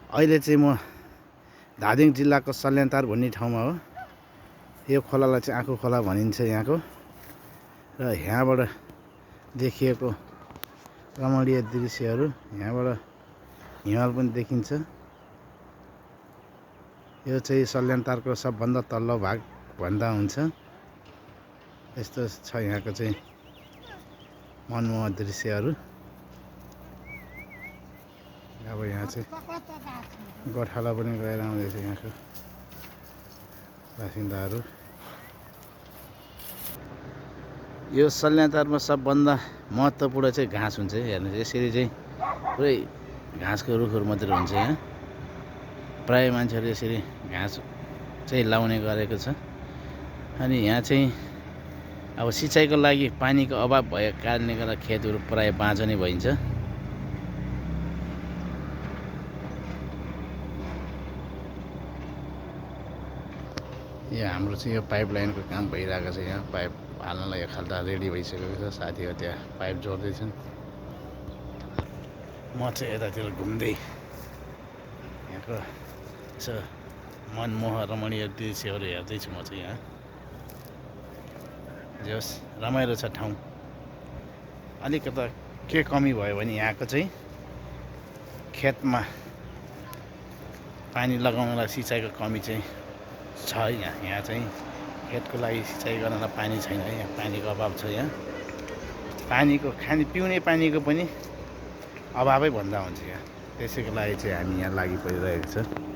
अहिले चाहिँ म धादिङ जिल्लाको सल्यानटार भन्ने ठाउँमा हो। यो खोलालाई चाहिँ आँखु खोला भनिन्छ यहाँको, र यहाँबाट देखिएको रमणीय दृश्यहरू, यहाँबाट हिमाल पनि देखिन्छ। यो चाहिँ सल्यानटारको सबभन्दा तल्लो भाग भन्दा हुन्छ। यस्तो छ यहाँको चाहिँ मनमोहक दृश्यहरू। अब यहाँ चाहिँ गोठाला पनि गएर आउँदैछ यहाँको बासिन्दाहरू। यो सल्यानटारमा सबभन्दा महत्त्वपूर्ण चाहिँ घाँस हुन्छ। हेर्नुहोस्, यसरी चाहिँ पुरै घाँसको रुखहरू मात्रै हुन्छ यहाँ। प्राय मान्छेहरूले यसरी घाँस चाहिँ लाउने गरेको छ। अनि यहाँ चाहिँ अब सिँचाइको लागि पानीको अभाव भएको कारणले गर्दा खेतहरू प्राय बाँझो नै भइन्छ। यहाँ हाम्रो चाहिँ यो पाइप लाइनको काम भइरहेको छ। यहाँ पाइप हाल्नलाई यो खाल्टा रेडी भइसकेको छ। साथीहरू त्यहाँ पाइप जोड्दैछन्। म चाहिँ यतातिर घुम्दै यहाँको यसो मनमोहक रमणीय दृश्यहरू हेर्दैछु। म चाहिँ यहाँ जे होस् रमाइलो छ ठाउँ। अलिकता के कमी भयो भने यहाँको चाहिँ खेतमा पानी लगाउनलाई सिँचाइको कमी चाहिँ छ। यहाँ चाहिँ खेतको लागि सिँचाइ गर्नलाई पानी छैन। यहाँ पानीको अभाव छ। यहाँ पानीको पिउने पानीको पनि अभावै भन्दा हुन्छ यहाँ। त्यसैको लागि चाहिँ हामी यहाँ लागि परिरहेको छ।